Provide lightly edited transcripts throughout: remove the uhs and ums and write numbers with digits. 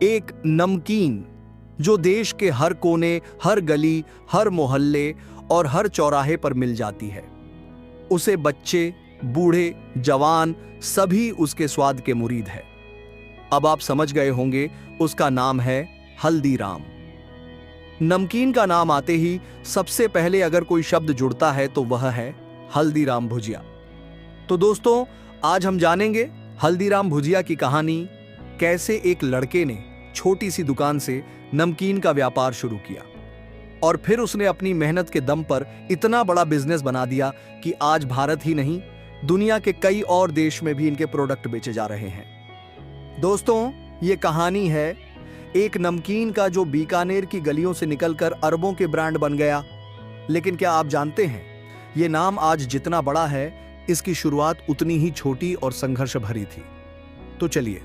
एक नमकीन जो देश के हर कोने, हर गली, हर मोहल्ले और हर चौराहे पर मिल जाती है। उसे बच्चे, बूढ़े, जवान सभी उसके स्वाद के मुरीद है। अब आप समझ गए होंगे, उसका नाम है हल्दीराम। नमकीन का नाम आते ही सबसे पहले अगर कोई शब्द जुड़ता है तो वह है हल्दीराम भुजिया। तो दोस्तों, आज हम जानेंगे हल्दीराम भुजिया की कहानी, कैसे एक लड़के ने छोटी सी दुकान से नमकीन का व्यापार शुरू किया और फिर उसने अपनी मेहनत के दम पर इतना बड़ा बिजनेस बना दिया कि आज भारत ही नहीं, दुनिया के कई और देश में भी इनके प्रोडक्ट बेचे जा रहे हैं। दोस्तों, ये कहानी है एक नमकीन का जो बीकानेर की गलियों से निकलकर अरबों के ब्रांड बन गया। लेकिन क्या आप जानते हैं, ये नाम आज जितना बड़ा है, इसकी शुरुआत उतनी ही छोटी और संघर्ष भरी थी। तो चलिए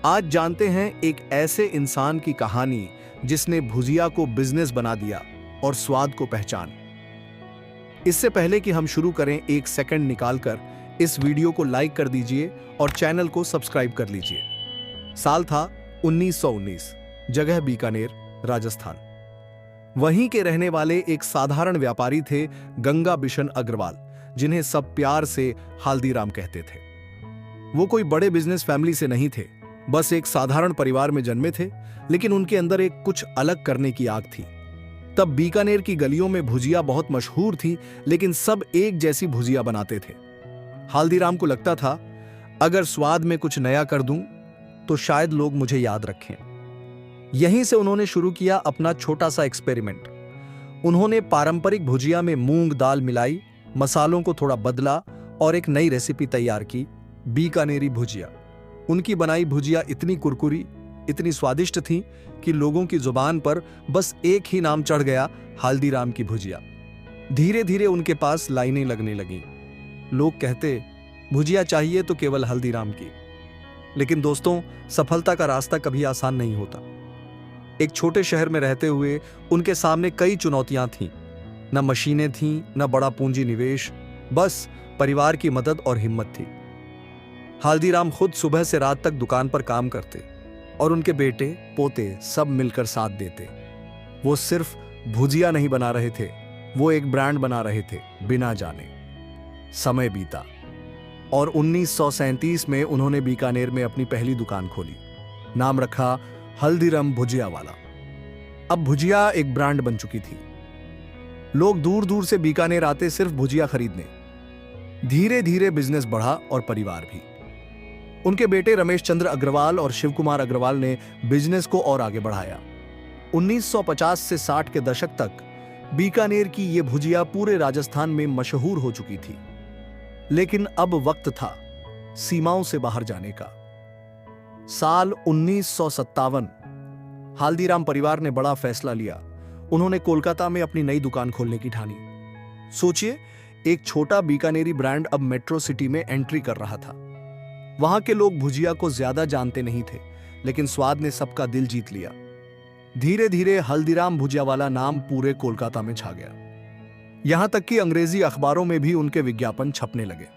आज जानते हैं एक ऐसे इंसान की कहानी जिसने भुजिया को बिजनेस बना दिया और स्वाद को पहचान। इससे पहले कि हम शुरू करें, एक सेकंड निकालकर इस वीडियो को लाइक कर दीजिए और चैनल को सब्सक्राइब कर लीजिए। साल था 1919, जगह बीकानेर, राजस्थान। वहीं के रहने वाले एक साधारण व्यापारी थे गंगा बिशन अग्रवाल, जिन्हें सब प्यार से हल्दीराम कहते थे। वो कोई बड़े बिजनेस फैमिली से नहीं थे, बस एक साधारण परिवार में जन्मे थे, लेकिन उनके अंदर एक कुछ अलग करने की आग थी। तब बीकानेर की गलियों में भुजिया बहुत मशहूर थी, लेकिन सब एक जैसी भुजिया बनाते थे। हल्दीराम को लगता था, अगर स्वाद में कुछ नया कर दूं तो शायद लोग मुझे याद रखें। यहीं से उन्होंने शुरू किया अपना छोटा सा एक्सपेरिमेंट। उन्होंने पारंपरिक भुजिया में मूंग दाल मिलाई, मसालों को थोड़ा बदला और एक नई रेसिपी तैयार की, बीकानेरी भुजिया। उनकी बनाई भुजिया इतनी कुरकुरी, इतनी स्वादिष्ट थी कि लोगों की जुबान पर बस एक ही नाम चढ़ गया, हल्दीराम की भुजिया। धीरे धीरे उनके पास लाइनें लगने लगीं। लोग कहते, भुजिया चाहिए तो केवल हल्दीराम की। लेकिन दोस्तों, सफलता का रास्ता कभी आसान नहीं होता। एक छोटे शहर में रहते हुए उनके सामने कई चुनौतियां थीं। न मशीनें थीं, न बड़ा पूंजी निवेश, बस परिवार की मदद और हिम्मत थी। हल्दीराम खुद सुबह से रात तक दुकान पर काम करते और उनके बेटे, पोते सब मिलकर साथ देते। वो सिर्फ भुजिया नहीं बना रहे थे, वो एक ब्रांड बना रहे थे, बिना जाने। समय बीता और 1937 में उन्होंने बीकानेर में अपनी पहली दुकान खोली। नाम रखा हल्दीराम भुजिया वाला। अब भुजिया एक ब्रांड बन चुकी थी। लोग दूर दूर से बीकानेर आते सिर्फ भुजिया खरीदने। धीरे धीरे बिजनेस बढ़ा और परिवार भी। उनके बेटे रमेश चंद्र अग्रवाल और शिव कुमार अग्रवाल ने बिजनेस को और आगे बढ़ाया। 1950 से 60 के दशक तक बीकानेर की यह भुजिया पूरे राजस्थान में मशहूर हो चुकी थी। लेकिन अब वक्त था सीमाओं से बाहर जाने का। साल 1957, हल्दीराम परिवार ने बड़ा फैसला लिया। उन्होंने कोलकाता में अपनी नई दुकान खोलने की ठानी। सोचिए, एक छोटा बीकानेरी ब्रांड अब मेट्रो सिटी में एंट्री कर रहा था। वहां के लोग भुजिया को ज्यादा जानते नहीं थे, लेकिन स्वाद ने सबका दिल जीत लिया। धीरे धीरे हल्दीराम भुजिया वाला नाम पूरे कोलकाता में छा गया। यहां तक कि अंग्रेजी अखबारों में भी उनके विज्ञापन छपने लगे।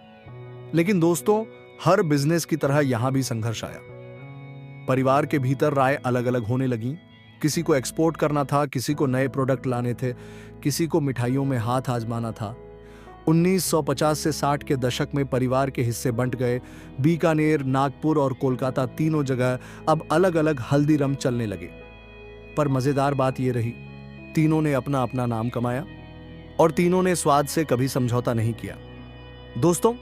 लेकिन दोस्तों, हर बिजनेस की तरह यहां भी संघर्ष आया। परिवार के भीतर राय अलग अलग होने लगी। किसी को एक्सपोर्ट करना था, किसी को नए प्रोडक्ट लाने थे, किसी को मिठाइयों में हाथ आजमाना था। 1950 से 60 के दशक में परिवार के हिस्से बंट गए। बीकानेर, नागपुर और कोलकाता तीनों जगह अब अलग अलग हल्दीराम चलने लगे। पर मजेदार बात यह रही, तीनों ने अपना अपना नाम कमाया और तीनों ने स्वाद से कभी समझौता नहीं किया। दोस्तों,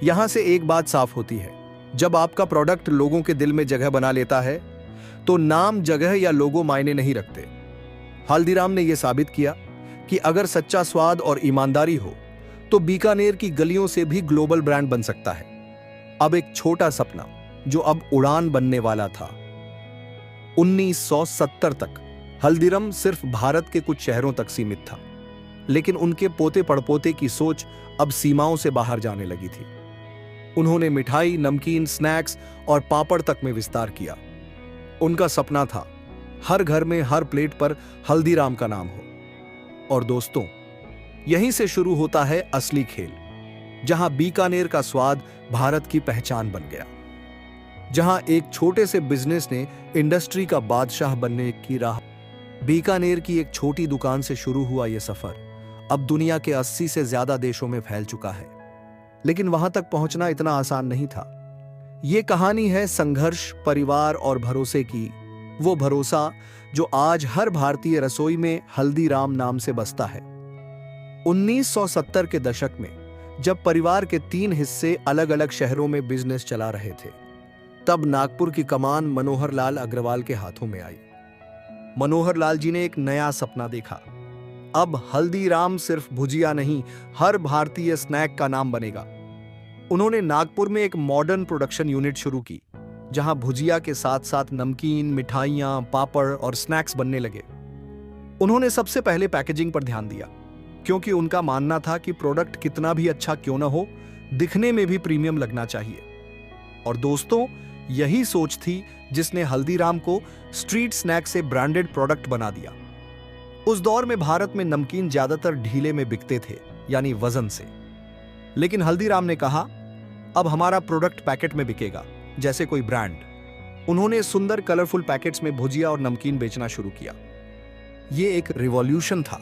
यहां से एक बात साफ होती है, जब आपका प्रोडक्ट लोगों के दिल में जगह बना लेता है तो नाम, जगह या लोगो मायने नहीं रखते। हल्दीराम ने यह साबित किया कि अगर सच्चा स्वाद और ईमानदारी हो तो बीकानेर की गलियों से भी ग्लोबल ब्रांड बन सकता है। अब एक छोटा सपना जो अब उड़ान बनने वाला था। 1970 तक हल्दीराम सिर्फ भारत के कुछ शहरों तक सीमित था, लेकिन उनके पोते पड़पोते की सोच अब सीमाओं से बाहर जाने लगी थी। उन्होंने मिठाई, नमकीन, स्नैक्स और पापड़ तक में विस्तार किया। उनका सपना था हर घर में, हर प्लेट पर हल्दीराम का नाम हो। और दोस्तों, यहीं से शुरू होता है असली खेल, जहां बीकानेर का स्वाद भारत की पहचान बन गया। जहां एक छोटे से बिजनेस ने इंडस्ट्री का बादशाह बनने की राह। बीकानेर की एक छोटी दुकान से शुरू हुआ यह सफर अब दुनिया के 80 से ज्यादा देशों में फैल चुका है। लेकिन वहां तक पहुंचना इतना आसान नहीं था। यह कहानी है संघर्ष, परिवार और भरोसे की। वो भरोसा जो आज हर भारतीय रसोई में हल्दीराम नाम से बसता है। 1970 के दशक में जब परिवार के 3 हिस्से अलग अलग शहरों में बिजनेस चला रहे थे, तब नागपुर की कमान मनोहर लाल अग्रवाल के हाथों में आई। मनोहर लाल जी ने एक नया सपना देखा। अब हल्दीराम सिर्फ भुजिया नहीं, हर भारतीय स्नैक का नाम बनेगा। उन्होंने नागपुर में एक मॉडर्न प्रोडक्शन यूनिट शुरू की, जहां भुजिया के साथ साथ नमकीन, मिठाइयां, पापड़ और स्नैक्स बनने लगे। उन्होंने सबसे पहले पैकेजिंग पर ध्यान दिया, क्योंकि उनका मानना था कि प्रोडक्ट कितना भी अच्छा क्यों ना हो, दिखने में भी प्रीमियम लगना चाहिए। और दोस्तों, यही सोच थी जिसने हल्दीराम को स्ट्रीट स्नैक से ब्रांडेड प्रोडक्ट बना दिया। उस दौर में भारत में नमकीन ज्यादातर ढीले में बिकते थे, यानी वजन से। लेकिन हल्दीराम ने कहा, अब हमारा प्रोडक्ट पैकेट में बिकेगा, जैसे कोई ब्रांड। उन्होंने सुंदर कलरफुल पैकेट्स में भुजिया और नमकीन बेचना शुरू किया। यह एक रिवॉल्यूशन था।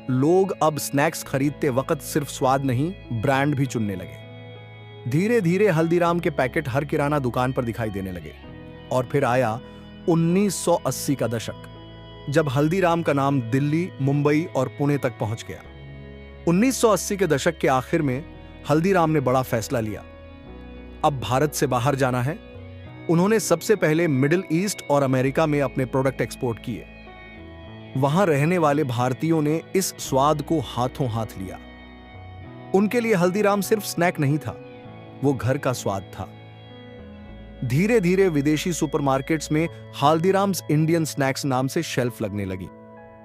लोग अब स्नैक्स खरीदते वक्त सिर्फ स्वाद नहीं, ब्रांड भी चुनने लगे। धीरे धीरे हल्दीराम के पैकेट हर किराना दुकान पर दिखाई देने लगे। और फिर आया 1980 का दशक, जब हल्दीराम का नाम दिल्ली, मुंबई और पुणे तक पहुंच गया। 1980 के दशक के आखिर में हल्दीराम ने बड़ा फैसला लिया। अब भारत से बाहर जाना है। उन्होंने सबसे पहले मिडिल ईस्ट और अमेरिका में अपने प्रोडक्ट एक्सपोर्ट किए। वहां रहने वाले भारतीयों ने इस स्वाद को हाथों हाथ लिया। उनके लिए हल्दीराम सिर्फ स्नैक नहीं था, वो घर का स्वाद था। धीरे धीरे विदेशी सुपरमार्केट्स में हल्दीराम्स इंडियन स्नैक्स नाम से शेल्फ लगने लगी।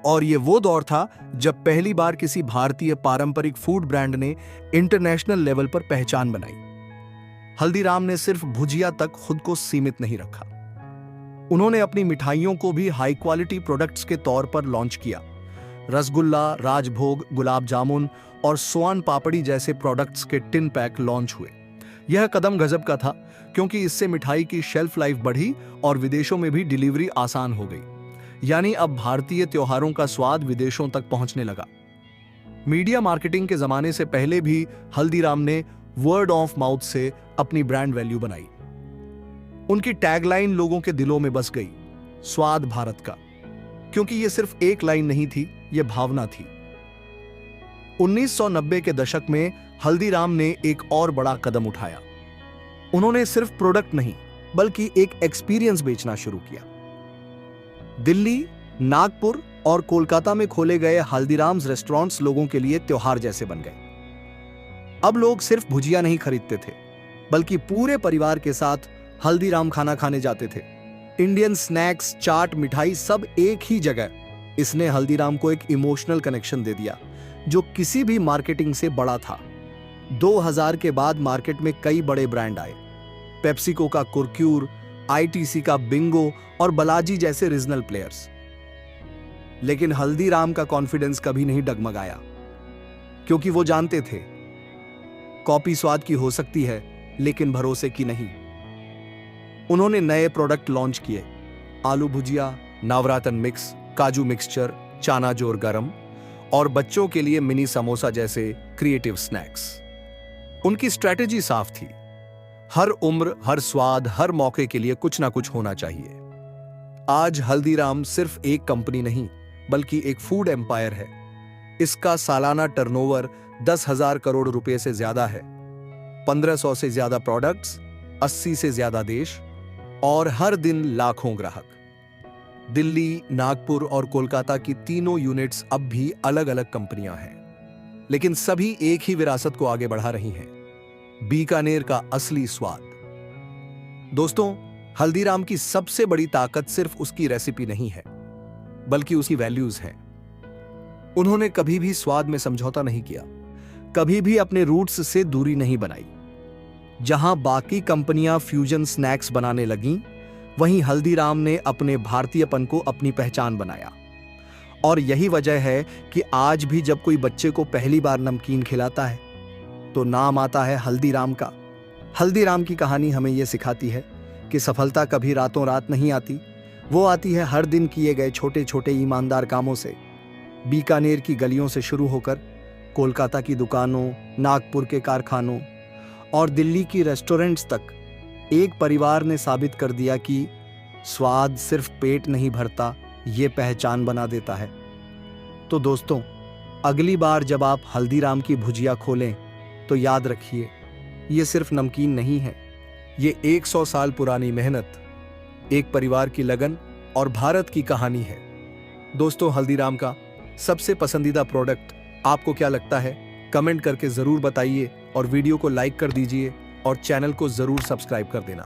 और ये वो दौर था जब पहली बार किसी भारतीय पारंपरिक फूड ब्रांड ने इंटरनेशनल लेवल पर पहचान बनाई। हल्दीराम ने सिर्फ भुजिया तक खुद को सीमित नहीं रखा। उन्होंने अपनी मिठाइयों को भी हाई क्वालिटी प्रोडक्ट्स के तौर पर लॉन्च किया। रसगुल्ला, राजभोग, गुलाब जामुन और सोन पापड़ी जैसे प्रोडक्ट्स के टिन पैक लॉन्च हुए। यह कदम गजब का था, क्योंकि इससे मिठाई की शेल्फ लाइफ बढ़ी और विदेशों में भी डिलीवरी आसान हो गई। यानी अब भारतीय त्योहारों का स्वाद विदेशों तक पहुंचने लगा। मीडिया मार्केटिंग के जमाने से पहले भी हल्दीराम ने वर्ड ऑफ माउथ से अपनी ब्रांड वैल्यू बनाई। उनकी टैगलाइन लोगों के दिलों में बस गई, स्वाद भारत का। क्योंकि यह सिर्फ एक लाइन नहीं थी, यह भावना थी। 1990 के दशक में हल्दीराम ने एक और बड़ा कदम उठाया। उन्होंने सिर्फ प्रोडक्ट नहीं, बल्कि एक एक्सपीरियंस बेचना शुरू किया। दिल्ली, नागपुर और कोलकाता में खोले गए हल्दीराम्स रेस्टोरेंट्स लोगों के लिए त्योहार जैसे बन गए। अब लोग सिर्फ भुजिया नहीं खरीदते थे, बल्कि पूरे परिवार के साथ हल्दीराम खाना खाने जाते थे। इंडियन स्नैक्स, चाट, मिठाई सब एक ही जगह। इसने हल्दीराम को एक इमोशनल कनेक्शन दे दिया, जो किसी भी मार्केटिंग से बड़ा था। 2000 के बाद मार्केट में कई बड़े ब्रांड आए। पेप्सिको का कुरक्यूर, आईटीसी का बिंगो और बालाजी जैसे रीजनल प्लेयर्स। लेकिन हल्दीराम का कॉन्फिडेंस कभी नहीं डगमगाया, क्योंकि वो जानते थे कॉपी स्वाद की हो सकती है, लेकिन भरोसे की नहीं। उन्होंने नए प्रोडक्ट लॉन्च किए, आलू भुजिया, नवरत्न मिक्स, काजू मिक्सचर, चाना जोर गरम और बच्चों के लिए मिनी समोसा जैसे क्रिएटिव स्नैक्स। उनकी स्ट्रैटेजी साफ थी, हर उम्र, हर स्वाद, हर मौके के लिए कुछ ना कुछ होना चाहिए। आज हल्दीराम सिर्फ एक कंपनी नहीं, बल्कि एक फूड एम्पायर है। इसका सालाना टर्नओवर 10,000 करोड़ रुपए से ज्यादा है। 1500 से ज्यादा प्रोडक्ट्स, 80 से ज्यादा देश और हर दिन लाखों ग्राहक। दिल्ली, नागपुर और कोलकाता की तीनों यूनिट्स अब भी अलग अलग कंपनियां हैं, लेकिन सभी एक ही विरासत को आगे बढ़ा रही हैं, बीकानेर का असली स्वाद। दोस्तों, हल्दीराम की सबसे बड़ी ताकत सिर्फ उसकी रेसिपी नहीं है, बल्कि उसकी वैल्यूज हैं। उन्होंने कभी भी स्वाद में समझौता नहीं किया, कभी भी अपने रूट्स से दूरी नहीं बनाई। जहां बाकी कंपनियां फ्यूजन स्नैक्स बनाने लगीं, वहीं हल्दीराम ने अपने भारतीयपन को अपनी पहचान बनाया। और यही वजह है कि आज भी जब कोई बच्चे को पहली बार नमकीन खिलाता है, तो नाम आता है हल्दीराम का। हल्दीराम की कहानी हमें यह सिखाती है कि क्योंकि सफलता कभी रातों रात नहीं आती, वो आती है हर दिन किए गए छोटे छोटे ईमानदार कामों से। बीकानेर की गलियों से शुरू होकर कोलकाता की दुकानों, नागपुर के कारखानों और दिल्ली की रेस्टोरेंट्स तक एक परिवार ने साबित कर दिया कि स्वाद सिर्फ पेट नहीं भरता, ये पहचान बना देता है। तो दोस्तों, अगली बार जब आप हल्दीराम की भुजिया खोलें तो याद रखिए, ये सिर्फ नमकीन नहीं है, ये 100 साल पुरानी मेहनत, एक परिवार की लगन और भारत की कहानी है। दोस्तों, हल्दीराम का सबसे पसंदीदा प्रोडक्ट आपको क्या लगता है? कमेंट करके ज़रूर बताइए और वीडियो को लाइक कर दीजिए और चैनल को ज़रूर सब्सक्राइब कर देना।